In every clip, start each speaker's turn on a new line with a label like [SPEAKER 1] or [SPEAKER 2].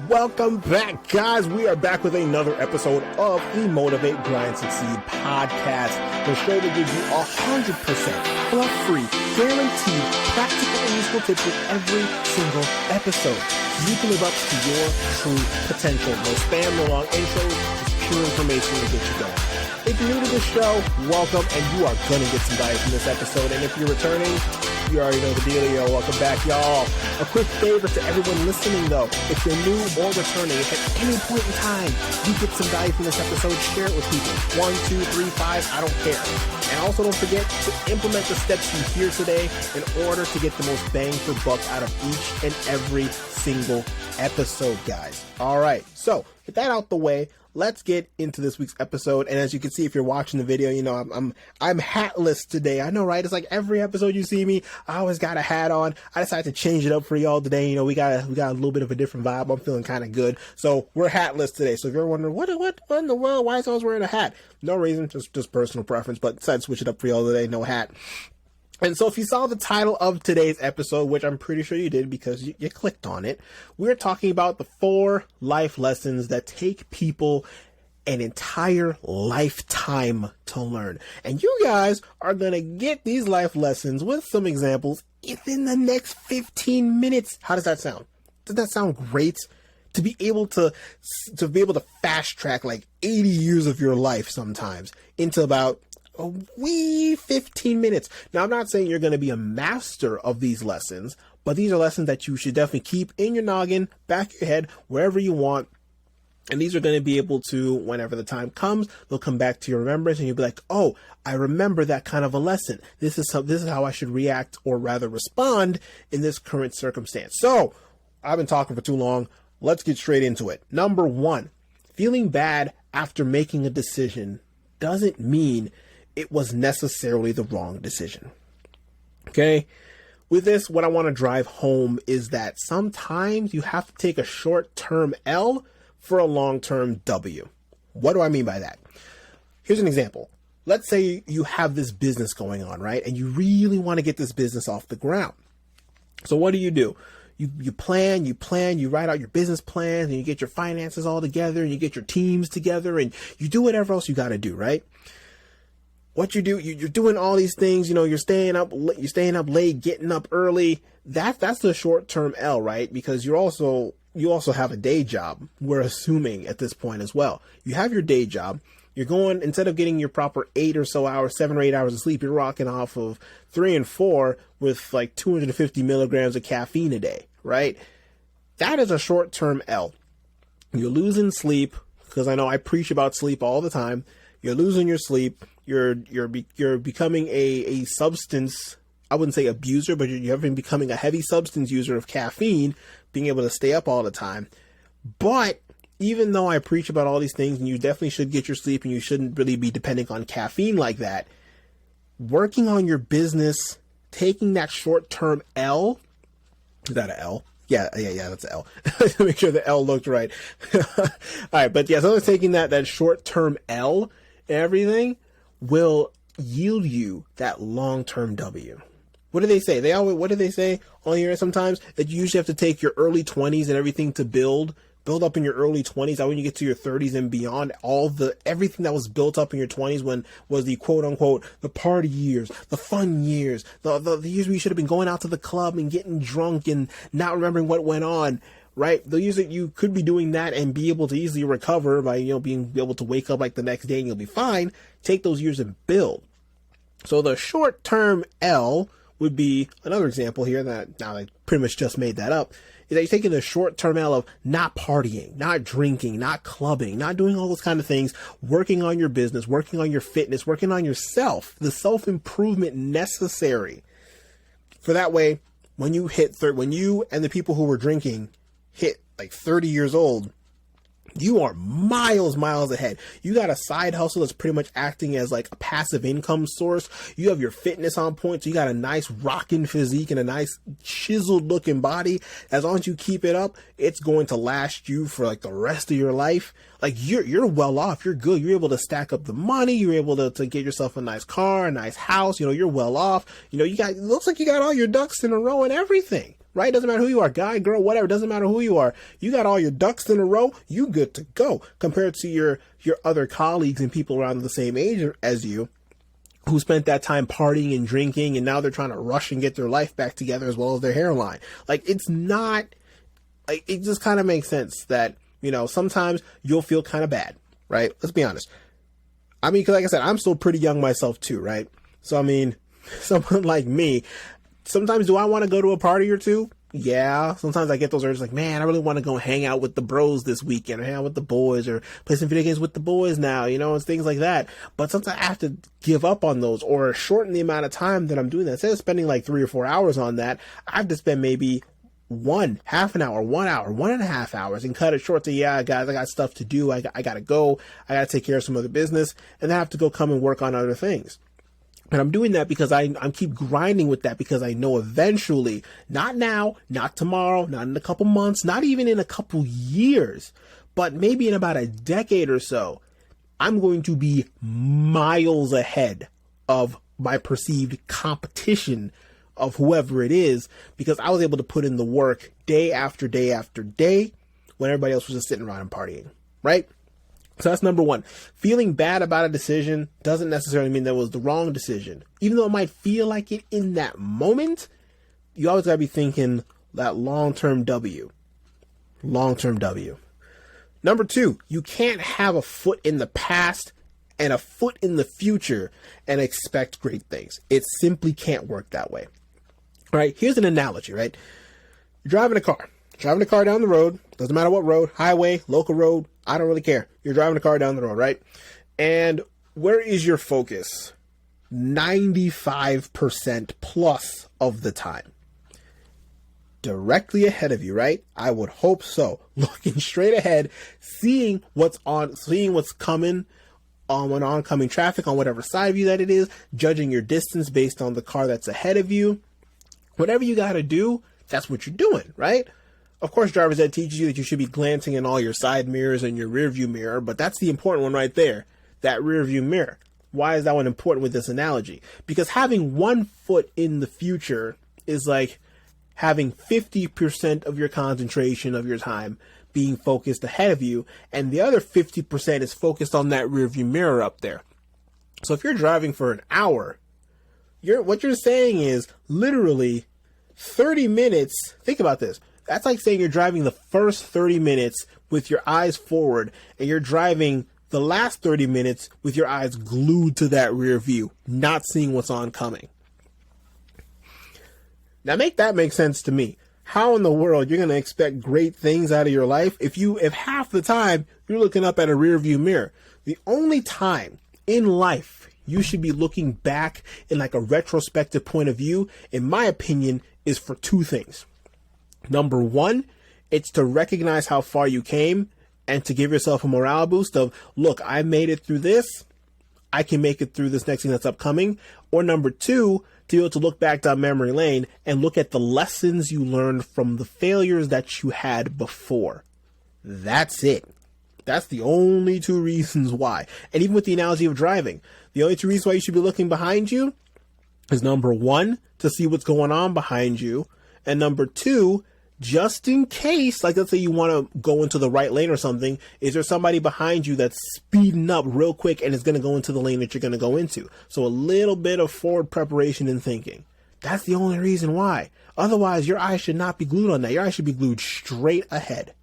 [SPEAKER 1] Welcome back, guys. We are back with another episode of the Motivate, Grind, Succeed podcast, the show that gives you 100% fluff-free, guaranteed, practical and useful tips with every single episode. You can live up to your true potential. No spam, no long intros, just pure information to get you going. If you're new to the show, welcome, and you are going to get some value from this episode. And if you're returning, you already know the deal, yo. Welcome back, y'all. A quick favor to everyone listening, though. If you're new or returning, if at any point in time you get some value from this episode, share it with people. 1, 2, 3, 5, I don't care. And also don't forget to implement the steps you hear today in order to get the most bang for buck out of each and every single episode, guys. All right, so with that out the way, let's get into this week's episode. And as you can see, if you're watching the video, you know I'm hatless today. I know, right? It's like every episode you see me, I always got a hat on. I decided to change it up for y'all today. You know, we got a little bit of a different vibe. I'm feeling kind of good, so we're hatless today. So if you're wondering what in the world, why is I always wearing a hat? No reason, just personal preference. But decided to switch it up for y'all today. No hat. And so if you saw the title of today's episode, which I'm pretty sure you did because you clicked on it, we're talking about the 4 life lessons that take people an entire lifetime to learn. And you guys are going to get these life lessons with some examples within the next 15 minutes. How does that sound? Does that sound great? To be able to fast track like 80 years of your life sometimes into about a wee 15 minutes. Now, I'm not saying you're going to be a master of these lessons, but these are lessons that you should definitely keep in your noggin, back of your head, wherever you want. And these are going to be able to, whenever the time comes, they'll come back to your remembrance and you'll be like, oh, I remember that kind of a lesson. This is how I should react, or rather respond, in this current circumstance. So I've been talking for too long. Let's get straight into it. Number 1, feeling bad after making a decision doesn't mean it was necessarily the wrong decision. Okay? With this, what I want to drive home is that sometimes you have to take a short-term L for a long-term W. What do I mean by that? Here's an example. Let's say you have this business going on, right? And you really want to get this business off the ground. So what do? You plan, you write out your business plans, and you get your finances all together, and you get your teams together, and you do whatever else you got to do, right? What you do, you're doing all these things, you know, you're staying up late, getting up early. That's the short-term L, right? Because you also have a day job. We're assuming at this point as well. You have your day job. You're going, instead of getting your proper 7 or 8 hours of sleep, you're rocking off of 3 and 4 with like 250 milligrams of caffeine a day, right? That is a short-term L. You're losing sleep, because I know I preach about sleep all the time. You're losing your sleep. You're becoming a substance, I wouldn't say abuser, but you're becoming a heavy substance user of caffeine, being able to stay up all the time. But even though I preach about all these things, and you definitely should get your sleep, and you shouldn't really be depending on caffeine like that, working on your business, taking that short-term L, is that an L? Yeah, that's an L. Make sure the L looked right. All right, but yeah, so taking that short-term L and everything will yield you that long-term W. What do they say? What do they say on here sometimes? That you usually have to take your early 20s and everything to build up in your early 20s. That when you get to your 30s and beyond, everything that was built up in your 20s when was the quote unquote the party years, the fun years, the years where you should have been going out to the club and getting drunk and not remembering what went on. Right? The years that you could be doing that and be able to easily recover by, being able to wake up like the next day and you'll be fine. Take those years and build. So the short-term L would be another example here that now I pretty much just made that up. Is that you're taking the short-term L of not partying, not drinking, not clubbing, not doing all those kind of things, working on your business, working on your fitness, working on yourself, the self-improvement necessary. For that way, when you and the people who were drinking hit like 30 years old, you are miles ahead. You got a side hustle that's pretty much acting as like a passive income source. You have your fitness on point. So you got a nice rocking physique and a nice chiseled looking body. As long as you keep it up, it's going to last you for like the rest of your life. Like you're well off. You're good. You're able to stack up the money. You're able to get yourself a nice car, a nice house. You're well off. It looks like you got all your ducks in a row and everything. right? Doesn't matter who you are, guy, girl, whatever, doesn't matter who you are. You got all your ducks in a row, you good to go compared to your other colleagues and people around the same age as you who spent that time partying and drinking, and now they're trying to rush and get their life back together as well as their hairline. Like, it's not, like, it just kind of makes sense that, you know, sometimes you'll feel kind of bad, right? Let's be honest. I mean, 'cause like I said, I'm still pretty young myself too, right? So, I mean, someone like me, sometimes do I want to go to a party or two? Yeah. Sometimes I get those urges like, man, I really want to go hang out with the bros this weekend, or hang out with the boys, or play some video games with the boys now, you know, and things like that. But sometimes I have to give up on those or shorten the amount of time that I'm doing that. Instead of spending like 3 or 4 hours on that, I have to spend maybe half an hour, 1 hour, 1.5 hours, and cut it short to, yeah, guys, I got stuff to do. I got to go. I got to take care of some other business, and then I have to go come and work on other things. And I'm doing that because I keep grinding with that, because I know eventually, not now, not tomorrow, not in a couple months, not even in a couple years, but maybe in about a decade or so, I'm going to be miles ahead of my perceived competition of whoever it is, because I was able to put in the work day after day after day when everybody else was just sitting around and partying, right? So that's number one. Feeling bad about a decision doesn't necessarily mean that it was the wrong decision. Even though it might feel like it in that moment, you always gotta be thinking that long-term W. Long-term W. Number two, you can't have a foot in the past and a foot in the future and expect great things. It simply can't work that way. All right, here's an analogy, right? You're driving a car down the road, doesn't matter what road, highway, local road, I don't really care. You're driving a car down the road, right? And where is your focus? 95% plus of the time. Directly ahead of you, right? I would hope so. Looking straight ahead, seeing what's coming on oncoming traffic on whatever side of you that it is, judging your distance based on the car that's ahead of you. Whatever you got to do, that's what you're doing, right? Of course, driver's ed teaches you that you should be glancing in all your side mirrors and your rear view mirror, but that's the important one right there, that rear view mirror. Why is that one important with this analogy? Because having one foot in the future is like having 50% of your concentration of your time being focused ahead of you, and the other 50% is focused on that rear view mirror up there. So if you're driving for an hour, what you're saying is literally 30 minutes. Think about this. That's like saying you're driving the first 30 minutes with your eyes forward, and you're driving the last 30 minutes with your eyes glued to that rear view, not seeing what's oncoming. Now make that make sense to me. How in the world you're going to expect great things out of your life if half the time you're looking up at a rear view mirror? The only time in life you should be looking back in like a retrospective point of view, in my opinion, is for two things. Number one, it's to recognize how far you came and to give yourself a morale boost of, look, I made it through this. I can make it through this next thing that's upcoming. Or number two, to be able to look back down memory lane and look at the lessons you learned from the failures that you had before. That's it. That's the only two reasons why. And even with the analogy of driving, the only two reasons why you should be looking behind you is number one, to see what's going on behind you. And number two, just in case, like let's say you want to go into the right lane or something, is there somebody behind you that's speeding up real quick and is going to go into the lane that you're going to go into? So a little bit of forward preparation and thinking. That's the only reason why. Otherwise, your eyes should not be glued on that. Your eyes should be glued straight ahead.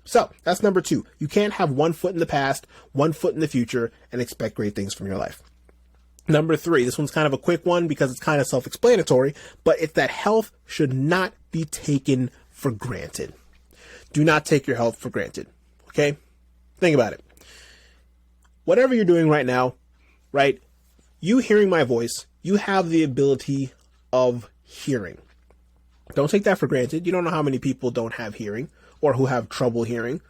[SPEAKER 1] So that's number two. You can't have one foot in the past, one foot in the future, and expect great things from your life. Number three, this one's kind of a quick one because it's kind of self-explanatory, but it's that health should not be taken for granted. Do not take your health for granted. Okay? Think about it. Whatever you're doing right now, right? You hearing my voice, you have the ability of hearing. Don't take that for granted. You don't know how many people don't have hearing or who have trouble hearing,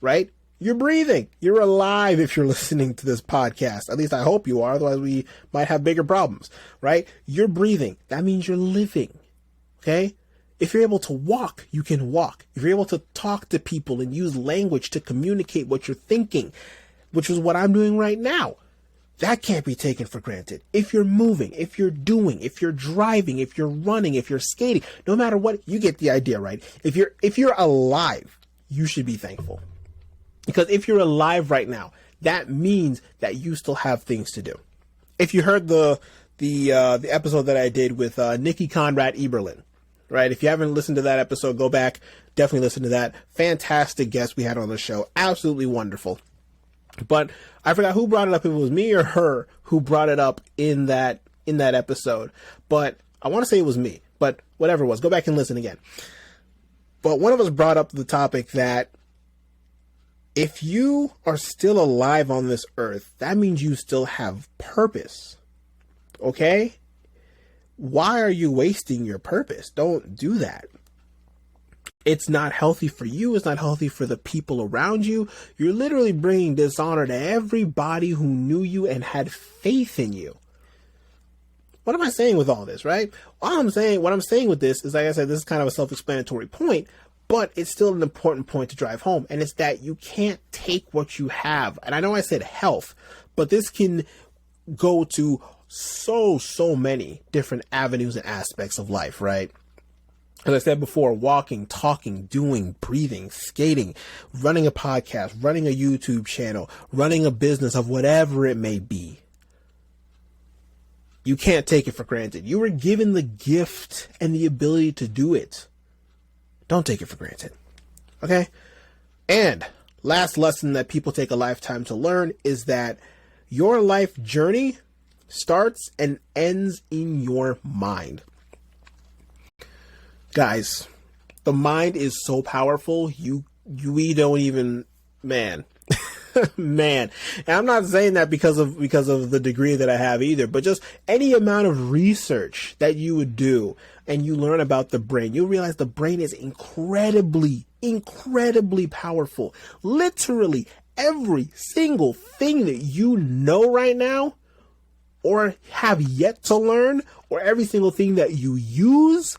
[SPEAKER 1] right? You're breathing. You're alive if you're listening to this podcast. At least I hope you are. Otherwise, we might have bigger problems, right? You're breathing. That means you're living. Okay? If you're able to walk, you can walk. If you're able to talk to people and use language to communicate what you're thinking, which is what I'm doing right now, That can't be taken for granted. If you're moving, if you're doing, if you're driving, if you're running, if you're skating, no matter what, you get the idea, right? If you're alive, you should be thankful. Because if you're alive right now, that means that you still have things to do. If you heard the episode that I did with Nikki Conrad Eberlin, right? If you haven't listened to that episode, go back, definitely listen to that. Fantastic guest we had on the show. Absolutely wonderful. But I forgot who brought it up. If it was me or her who brought it up in that episode. But I want to say it was me. But whatever it was, go back and listen again. But one of us brought up the topic that if you are still alive on this earth, that means you still have purpose. Okay? Why are you wasting your purpose? Don't do that. It's not healthy for you. It's not healthy for the people around you. You're literally bringing dishonor to everybody who knew you and had faith in you. What am I saying with all this, right? What I'm saying with this is, like I said, this is kind of a self-explanatory point, but it's still an important point to drive home. And it's that you can't take what you have. And I know I said health, but this can go to so many different avenues and aspects of life, right? As I said before, walking, talking, doing, breathing, skating, running a podcast, running a YouTube channel, running a business of whatever it may be. You can't take it for granted. You were given the gift and the ability to do it. Don't take it for granted. Okay? And last lesson that people take a lifetime to learn is that your life journey starts and ends in your mind. Guys, the mind is so powerful, we don't even, man. And I'm not saying that because of the degree that I have either, but just any amount of research that you would do and you learn about the brain, you'll realize the brain is incredibly powerful. Literally every single thing that you know right now or have yet to learn, or every single thing that you use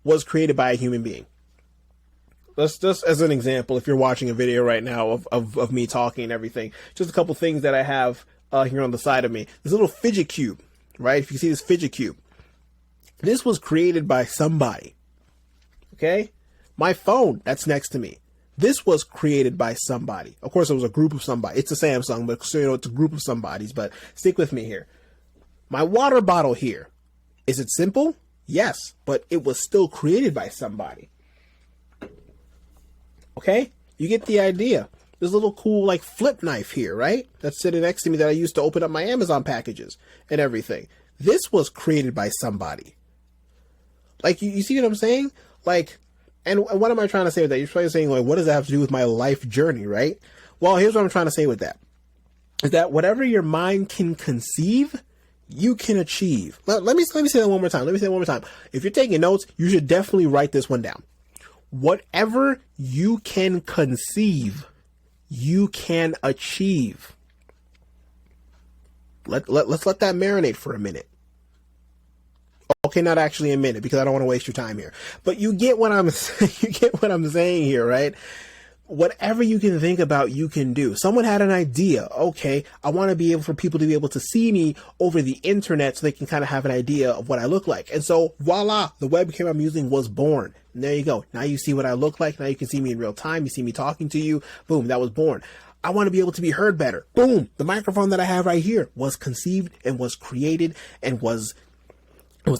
[SPEAKER 1] was created by a human being. Let's just, as an example, if you're watching a video right now of me talking and everything, just a couple things that I have here on the side of me. This little fidget cube, right? If you see this fidget cube, this was created by somebody. Okay? My phone that's next to me, this was created by somebody. Of course, it was a group of somebody. It's a Samsung, but so you know, it's a group of somebody's. But stick with me here. My water bottle here, is it simple? Yes, but it was still created by somebody. Okay? You get the idea. This little cool like flip knife here, right? That's sitting next to me that I used to open up my Amazon packages and everything. This was created by somebody. Like, you see what I'm saying? Like, and what am I trying to say with that? You're probably saying, like, what does that have to do with my life journey, right? Well, here's what I'm trying to say with that. Is that whatever your mind can conceive, you can achieve. Let me say that one more time. If you're taking notes, you should definitely write this one down. Whatever you can conceive, you can achieve. Let's let that marinate for a minute. Okay, not actually a minute, because I don't want to waste your time here. But you get what I'm saying here, right? Whatever you can think about, you can do. Someone had an idea. Okay, I want to be able for people to be able to see me over the internet so they can kind of have an idea of what I look like. And so voila, the webcam I'm using was born. And there you go. Now you see what I look like. Now you can see me in real time. You see me talking to you. Boom, that was born. I want to be able to be heard better. Boom, the microphone that I have right here was conceived and was created and was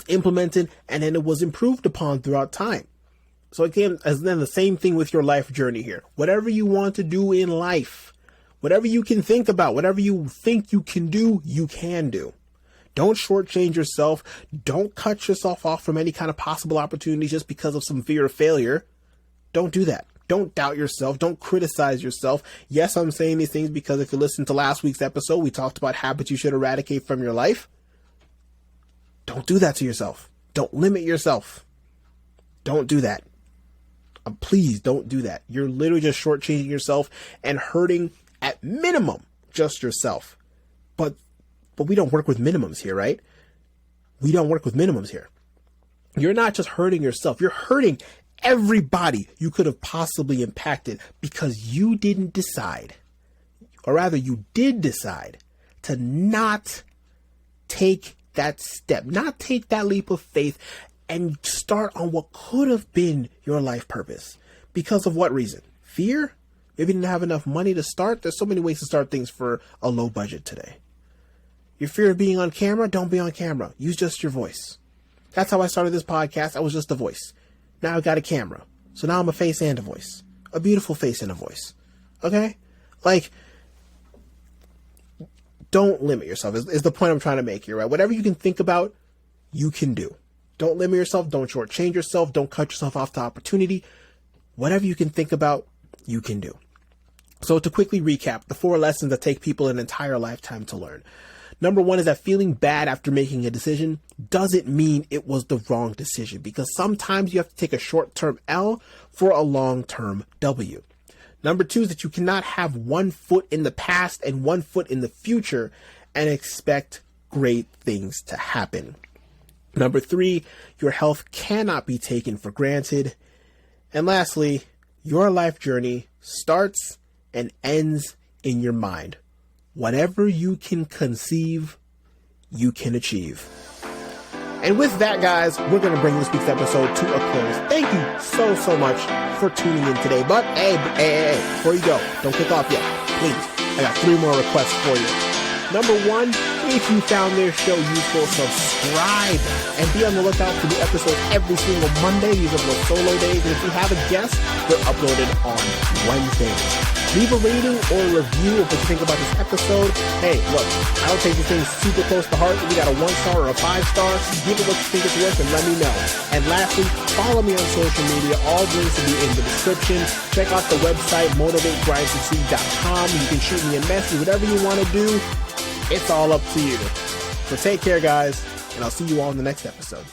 [SPEAKER 1] implemented, and then it was improved upon throughout time. So again, as then the same thing with your life journey here. Whatever you want to do in life, whatever you can think about, whatever you think you can do, you can do. Don't shortchange yourself. Don't cut yourself off from any kind of possible opportunity just because of some fear of failure. Don't do that. Don't doubt yourself. Don't criticize yourself. Yes, I'm saying these things because if you listen to last week's episode, we talked about habits you should eradicate from your life. Don't do that to yourself. Don't limit yourself. Don't do that. Please don't do that. You're literally just shortchanging yourself and hurting at minimum just yourself. But we don't work with minimums here, right? We don't work with minimums here. You're not just hurting yourself. You're hurting everybody you could have possibly impacted because you didn't decide, or rather you did decide, to not take that step, not take that leap of faith and start on what could have been your life purpose. Because of what reason? Fear? Maybe you didn't have enough money to start. There's so many ways to start things for a low budget today. Your fear of being on camera? Don't be on camera. Use just your voice. That's how I started this podcast. I was just a voice. Now I got a camera. So now I'm a face and a voice. A beautiful face and a voice. Okay? Like, don't limit yourself is the point I'm trying to make here, right? Whatever you can think about, you can do. Don't limit yourself. Don't shortchange yourself. Don't cut yourself off to opportunity. Whatever you can think about, you can do. So to quickly recap, the 4 lessons that take people an entire lifetime to learn. Number 1 is that feeling bad after making a decision doesn't mean it was the wrong decision, because sometimes you have to take a short-term L for a long-term W. Number 2 is that you cannot have one foot in the past and one foot in the future and expect great things to happen. Number 3, your health cannot be taken for granted. And lastly, your life journey starts and ends in your mind. Whatever you can conceive, you can achieve. And with that, guys, we're going to bring this week's episode to a close. Thank you so much for tuning in today. But hey, before you go, don't click off yet. Please, I got 3 more requests for you. Number 1, if you found this show useful, subscribe and be on the lookout for new episodes every single Monday. These are the solo days. And if you have a guest, they're uploaded on Wednesdays. Leave a rating or a review of what you think about this episode. Hey, look, I don't take this thing super close to heart. If you got a 1-star or a 5-star, give it what you think it's worth and let me know. And lastly, follow me on social media. All links will be in the description. Check out the website, motivategrindssucceed.com. You can shoot me a message, whatever you want to do. It's all up to you. So take care, guys, and I'll see you all in the next episode.